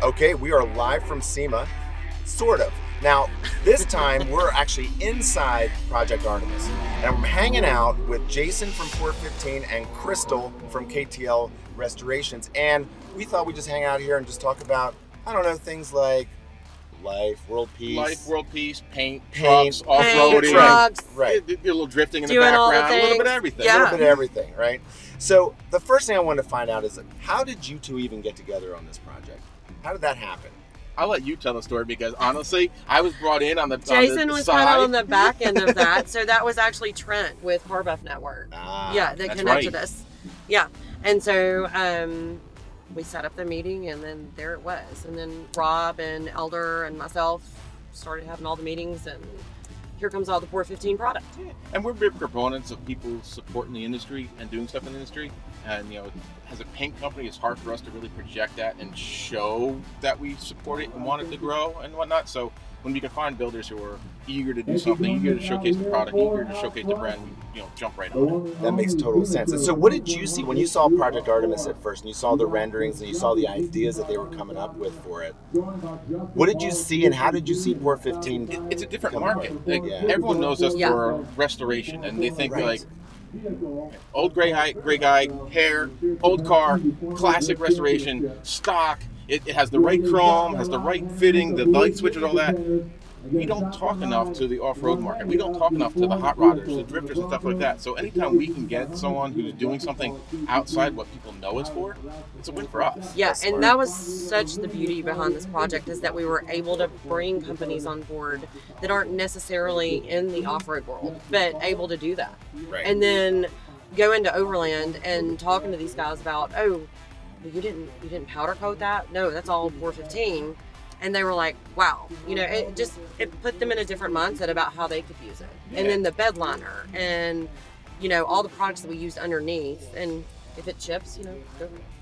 Okay, we are live from SEMA, sort of. Now, this time we're actually inside Project Artemis, and I'm hanging out with Jason from POR-15 and Krystal from KTL Restorations, and we thought we'd just hang out here and just talk about, I don't know, things like life, world peace, paint, trucks, off-roading, right. A little drifting in the Doing all the background, a little bit of things. everything. Yeah. A little bit of everything, right? So the first thing I wanted to find out is, how did you two even get together on this project? How did that happen? I'll let you tell the story because honestly, I was brought in on the Jason was kind side. of on the back end of that, so that was actually Trent with Harbuff Network. That connected us. Yeah, and so we set up the meeting, and then there it was. And then Rob and Elder and myself started having all the meetings, and here comes all the POR-15 product. Yeah. And we're big proponents of people supporting the industry and doing stuff in the industry. And as a paint company, it's hard for us to really project that and show that we support it and want it to grow and whatnot. So when we can find builders who are eager to do something, eager to showcase the product, eager to showcase the brand, we jump right on it. That makes total sense. And so what did you see when you saw Project Artemis at first, and you saw the renderings and you saw the ideas that they were coming up with for it? What did you see, and how did you see POR-15? It's a different market. Everyone knows us for restoration, and they think like old gray guy, hair, old car, classic restoration, stock. It has the right chrome, has the right fitting, the light switches, all that. We don't talk enough to the off-road market. We don't talk enough to the hot rodders, the drifters, and stuff like that. So anytime we can get someone who's doing something outside what people know us for, it's a win for us. Yeah, and that was such the beauty behind this project, is that we were able to bring companies on board that aren't necessarily in the off-road world, but able to do that. Right. And then go into Overland and talking to these guys about, you didn't powder coat that? No, that's all POR-15. And they were like, wow, it put them in a different mindset about how they could use it. Yeah. And then the bed liner and, all the products that we used underneath. And if it chips,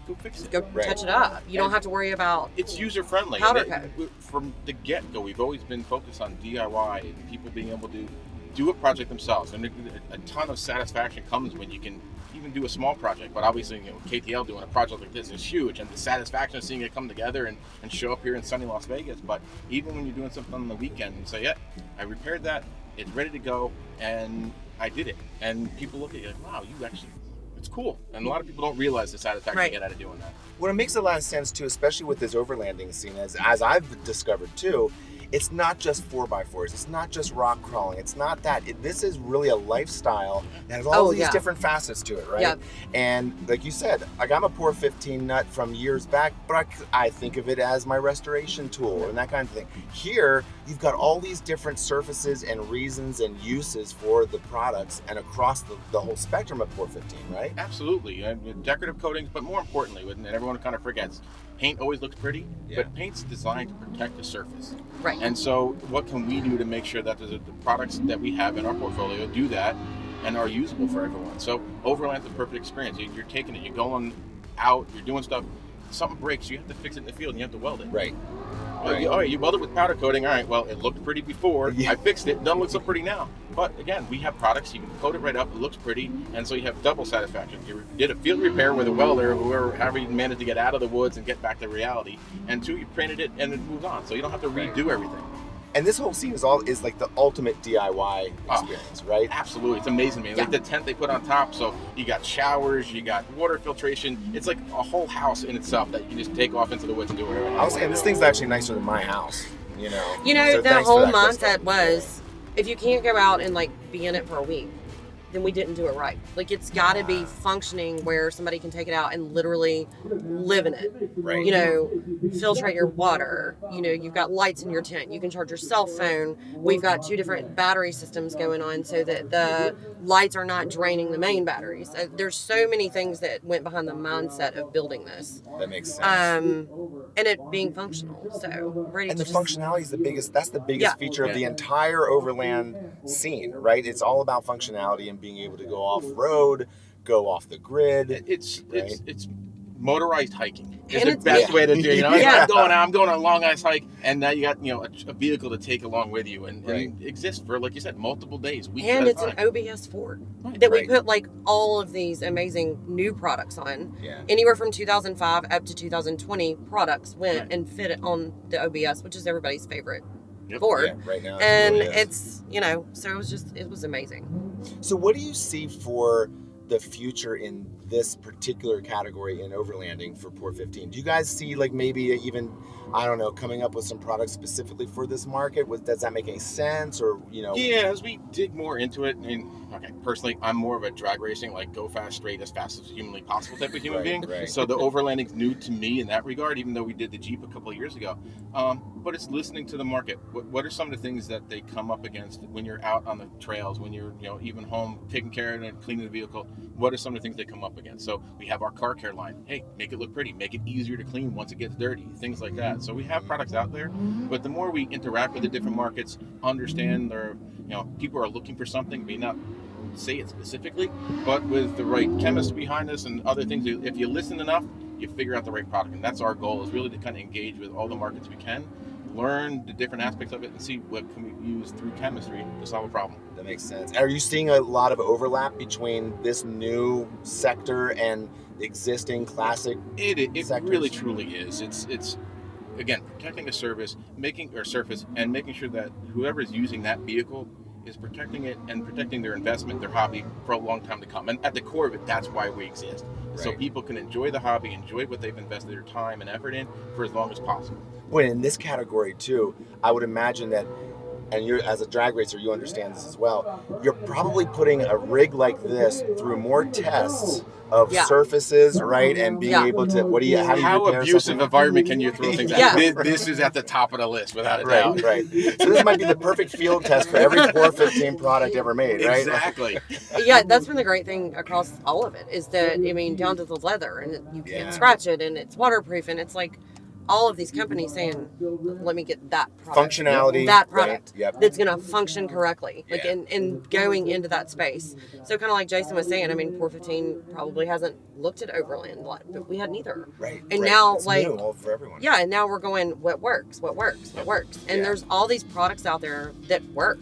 go fix it. Go touch it up. You don't have to worry about it's user friendly. Powder coat. From the get-go, we've always been focused on DIY and people being able to do a project themselves. And a ton of satisfaction comes when you can even do a small project, but obviously KTL doing a project like this is huge, and the satisfaction of seeing it come together and show up here in sunny Las Vegas. But even when you're doing something on the weekend and say, I repaired that, it's ready to go, and I did it, and people look at you like, wow, it's cool. And a lot of people don't realize the satisfaction you get out of doing that. Well, it makes a lot of sense too, especially with this overlanding scene, as I've discovered too. It's not just 4x4s. It's not just rock crawling. It's not that. This is really a lifestyle that has all these different facets to it, right? Yep. And like you said, like I'm a POR-15 nut from years back, but I think of it as my restoration tool and that kind of thing. Here, you've got all these different surfaces and reasons and uses for the products and across the whole spectrum of POR-15, right? Absolutely. Decorative coatings, but more importantly, and everyone kind of forgets, paint always looks pretty, but paint's designed to protect the surface. Right. And so what can we do to make sure that the products that we have in our portfolio do that and are usable for everyone? So Overland's a perfect experience. You're taking it, you're going out, you're doing stuff, something breaks, you have to fix it in the field and you have to weld it. Right. All right, you welded with powder coating. All right, well, it looked pretty before. I fixed it. It doesn't look so pretty now. But again, we have products. You can coat it right up. It looks pretty. And so you have double satisfaction. You did a field repair with a welder, however you managed to get out of the woods and get back to reality. And two, you painted it and it moves on. So you don't have to redo everything. And this whole scene is like the ultimate DIY experience, right? Absolutely. It's amazing, man. Yeah. Like the tent they put on top. So you got showers, you got water filtration. It's like a whole house in itself that you can just take off into the woods and do whatever. I was saying, this thing's actually nicer than my house, So the whole mindset was, if you can't go out and be in it for a week, then we didn't do it right. It's got to be functioning where somebody can take it out and literally live in it. Right. Filtrate your water. You've got lights in your tent. You can charge your cell phone. We've got 2 different battery systems going on so that the lights are not draining the main batteries. There's so many things that went behind the mindset of building this. That makes sense. And it being functional. So the functionality is the biggest. That's the biggest feature of the entire overland scene, right? It's all about functionality and being able to go off road, go off the grid. It's motorized hiking is the best way to do it. You know, I'm going on a long ice hike, and now you got a vehicle to take along with you and exist for, like you said, multiple days, weeks. And it's an OBS Ford that we put like all of these amazing new products on. Yeah. Anywhere from 2005 up to 2020 products went and fit it on the OBS, which is everybody's favorite Ford. Yeah, right now. And it's so it was amazing. So what do you see for the future in this particular category in overlanding for POR-15? Do you guys see like maybe even, I don't know, coming up with some products specifically for this market? Does that make any sense, or Yeah, as we dig more into it, personally, I'm more of a drag racing, like go fast, straight, as fast as humanly possible type of human being. Right. So the overlanding's new to me in that regard, even though we did the Jeep a couple of years ago. But it's listening to the market. What are some of the things that they come up against when you're out on the trails, when you're even home taking care of it, cleaning the vehicle? What are some of the things they come up against? So we have our car care line. Hey, make it look pretty, make it easier to clean once it gets dirty, things like that. So we have products out there, but the more we interact with the different markets, understand their, people are looking for something, may not say it specifically, but with the right chemist behind us and other things, if you listen enough, you figure out the right product. And that's our goal, is really to kind of engage with all the markets we can, learn the different aspects of it, and see what can we use through chemistry to solve a problem. That makes sense. Are you seeing a lot of overlap between this new sector and the existing classic sectors? Really truly is. It's again, protecting a surface and making sure that whoever is using that vehicle is protecting it and protecting their investment, their hobby, for a long time to come. And at the core of it, that's why we exist. Right. So people can enjoy the hobby, enjoy what they've invested their time and effort in for as long as possible. Well, in this category too, I would imagine that, and you're, as a drag racer, you understand this as well, you're probably putting a rig like this through more tests of surfaces, right? And being able to, how abusive environment can you throw things at? This is at the top of the list, without a doubt. Right. So this might be the perfect field test for every POR-15 product ever made, right? Exactly. Yeah, that's been the great thing across all of it, is that, down to the leather, and you can't scratch it, and it's waterproof, and it's like all of these companies saying, let me get that product. Functionality. That product that's going to function correctly, like in going into that space. So kind of like Jason was saying, POR-15 probably hasn't looked at Overland, but we hadn't either. Right. And now, it's new, all for everyone. Yeah, and now we're going, what works. And there's all these products out there that work.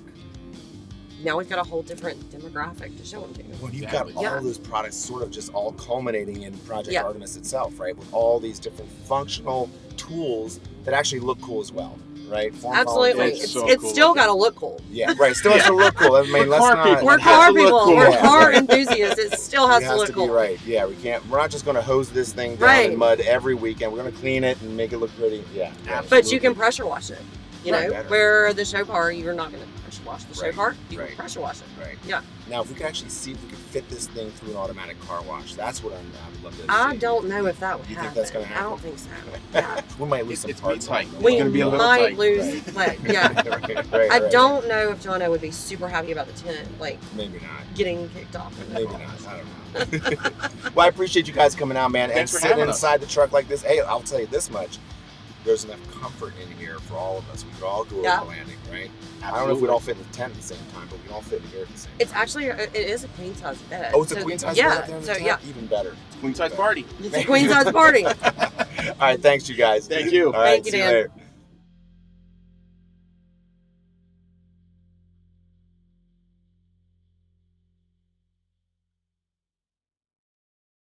Now we've got a whole different demographic to show them to. Well, you've got all those products sort of just all culminating in Project Artemis itself, right? With all these different functional tools that actually look cool as well, right? Absolutely. It's still got to look cool. Yeah, right. Still has to look cool. We're car people. We're car enthusiasts. It still has to look cool. Be right. Yeah, we're not just going to hose this thing down in mud every weekend. We're going to clean it and make it look pretty. Yeah. But you can pressure wash it. Where the show car, you're not going to pressure wash the show car. You can pressure wash it. Right. Yeah. Now, if we could actually see if we could fit this thing through an automatic car wash, that's what I would love to see. I don't know if that would happen. You think that's going to happen? I don't think so. Yeah. We might lose some parts. We might lose, but right. I don't know if Jono would be super happy about the tent, maybe not getting kicked off. Maybe not. I don't know. Well, I appreciate you guys coming out, man, and sitting inside the truck like this. Hey, I'll tell you this much. There's enough comfort in here for all of us. We could all go overlanding, right? Absolutely. I don't know if we'd all fit in the tent at the same time, but we can all fit in here at the same time. It's actually, it is a queen size bed. Oh, it's a queen size bed up there in the tent? Even better. Queen size party. It's a queen size party. All right, thanks you guys. Thank you. All right, Thank you, Dan. Later.